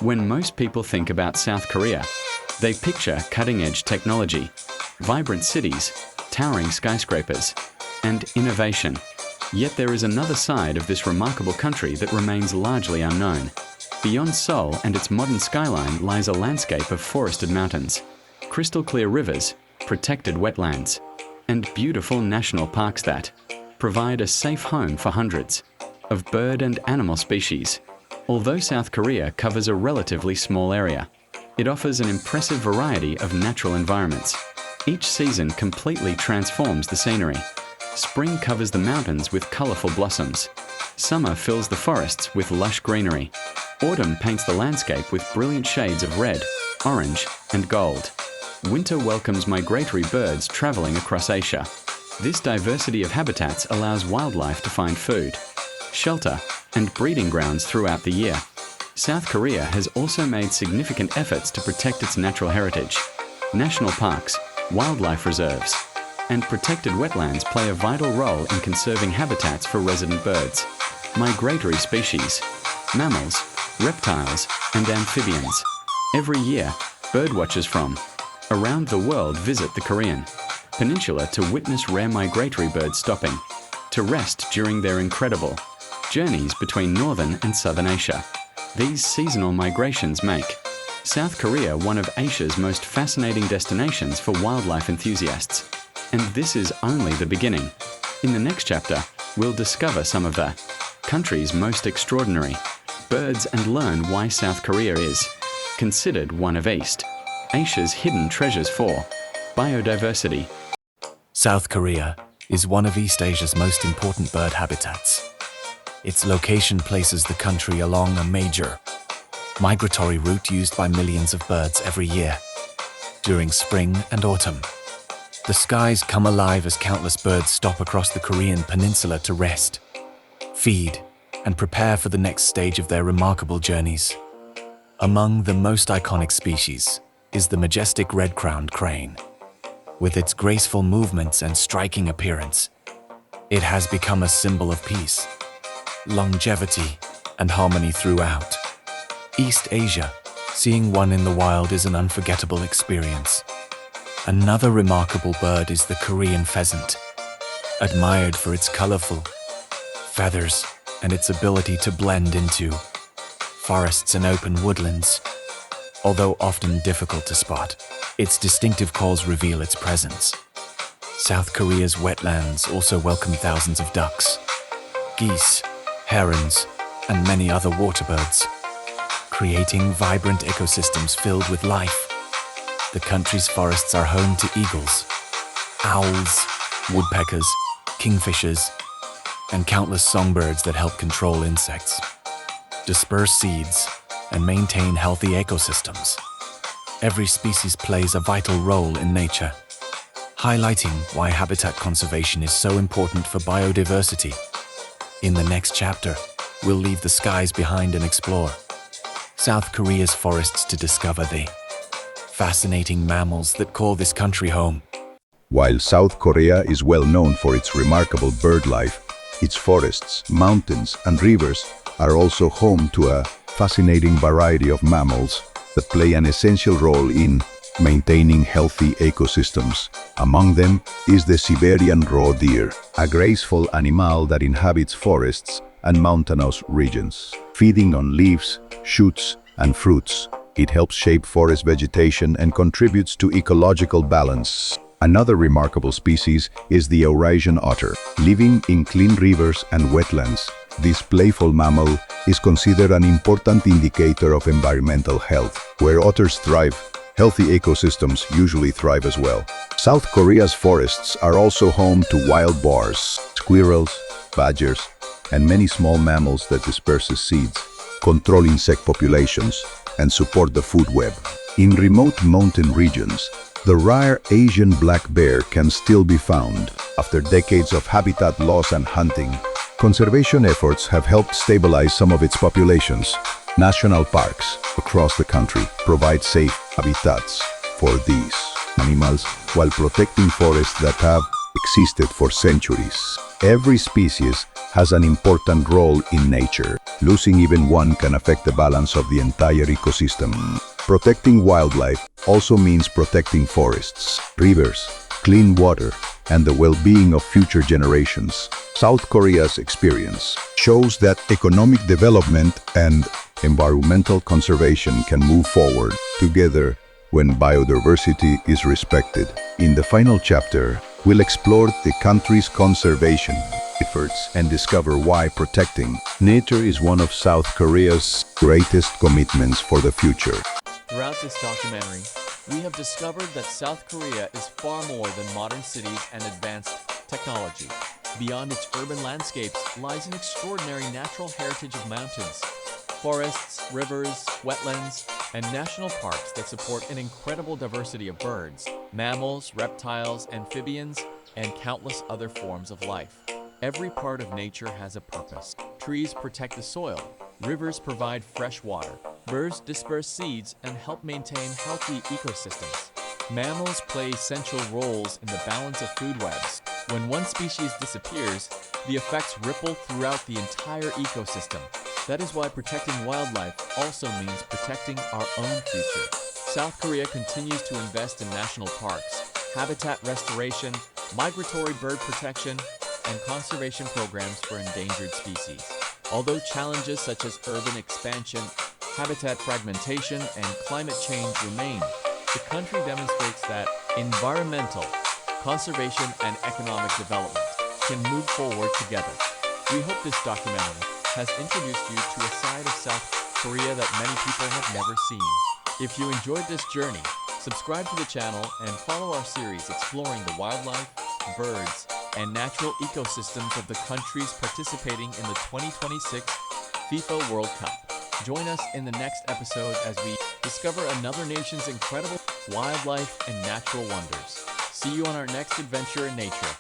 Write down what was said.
When most people think about South Korea, they picture cutting-edge technology, vibrant cities, towering skyscrapers, and innovation. Yet there is another side of this remarkable country that remains largely unknown. Beyond Seoul and its modern skyline lies a landscape of forested mountains, crystal clear rivers, protected wetlands, and beautiful national parks that provide a safe home for hundreds of bird and animal species. Although South Korea covers a relatively small area, it offers an impressive variety of natural environments. Each season completely transforms the scenery. Spring covers the mountains with colorful blossoms. Summer fills the forests with lush greenery. Autumn paints the landscape with brilliant shades of red, orange, and gold. Winter welcomes migratory birds traveling across Asia. This diversity of habitats allows wildlife to find food, shelter, and breeding grounds throughout the year. South Korea has also made significant efforts to protect its natural heritage. National parks, wildlife reserves, and protected wetlands play a vital role in conserving habitats for resident birds, migratory species, mammals, reptiles, and amphibians. Every year, birdwatchers from around the world visit the Korean peninsula to witness rare migratory birds stopping to rest during their incredible journeys between northern and southern Asia. These seasonal migrations make South Korea one of Asia's most fascinating destinations for wildlife enthusiasts. And this is only the beginning. In the next chapter, we'll discover some of the country's most extraordinary birds and learn why South Korea is considered one of East Asia's hidden treasures for biodiversity. South Korea is one of East Asia's most important bird habitats. Its location places the country along a major migratory route used by millions of birds every year. During spring and autumn, the skies come alive as countless birds stop across the Korean peninsula to rest, feed, and prepare for the next stage of their remarkable journeys. Among the most iconic species is the majestic red-crowned crane. With its graceful movements and striking appearance, it has become a symbol of peace, longevity, and harmony throughout East Asia. Seeing one in the wild is an unforgettable experience. Another remarkable bird is the Korean pheasant, admired for its colorful feathers and its ability to blend into forests and open woodlands. Although often difficult to spot, its distinctive calls reveal its presence. South Korea's wetlands also welcome thousands of ducks, geese, herons, and many other waterbirds, creating vibrant ecosystems filled with life. The country's forests are home to eagles, owls, woodpeckers, kingfishers, and countless songbirds that help control insects, disperse seeds, and maintain healthy ecosystems. Every species plays a vital role in nature, highlighting why habitat conservation is so important for biodiversity. In the next chapter, we'll leave the skies behind and explore South Korea's forests to discover the fascinating mammals that call this country home. While South Korea is well known for its remarkable bird life, its forests, mountains, and rivers are also home to a fascinating variety of mammals that play an essential role in maintaining healthy ecosystems. Among them is the Siberian roe deer, a graceful animal that inhabits forests and mountainous regions. Feeding on leaves, shoots, and fruits, it helps shape forest vegetation and contributes to ecological balance. Another remarkable species is the Eurasian otter. Living in clean rivers and wetlands, this playful mammal is considered an important indicator of environmental health. Where otters thrive, healthy ecosystems usually thrive as well. South Korea's forests are also home to wild boars, squirrels, badgers, and many small mammals that disperse seeds, control insect populations, and support the food web. In remote mountain regions, the rare Asian black bear can still be found. After decades of habitat loss and hunting, conservation efforts have helped stabilize some of its populations. National parks across the country provide safe habitats for these animals while protecting forests that have existed for centuries. Every species has an important role in nature. Losing even one can affect the balance of the entire ecosystem. Protecting wildlife also means protecting forests, rivers, clean water, and the well-being of future generations. South Korea's experience shows that economic development and environmental conservation can move forward together when biodiversity is respected. In the final chapter, we'll explore the country's conservation efforts and discover why protecting nature is one of South Korea's greatest commitments for the future. Throughout this documentary, we have discovered that South Korea is far more than modern cities and advanced technology. Beyond its urban landscapes lies an extraordinary natural heritage of mountains, forests, rivers, wetlands, and national parks that support an incredible diversity of birds, mammals, reptiles, amphibians, and countless other forms of life. Every part of nature has a purpose. Trees protect the soil, rivers provide fresh water, birds disperse seeds and help maintain healthy ecosystems. Mammals play essential roles in the balance of food webs. When one species disappears, the effects ripple throughout the entire ecosystem. That is why protecting wildlife also means protecting our own future. South Korea continues to invest in national parks, habitat restoration, migratory bird protection, and conservation programs for endangered species. Although challenges such as urban expansion, habitat fragmentation, and climate change remain, the country demonstrates that environmental, conservation, and economic development can move forward together. We hope this documentary has introduced you to a side of South Korea that many people have never seen. If you enjoyed this journey, subscribe to the channel and follow our series exploring the wildlife, birds, and natural ecosystems of the countries participating in the 2026 FIFA World Cup. Join us in the next episode as we discover another nation's incredible wildlife and natural wonders. See you on our next adventure in nature.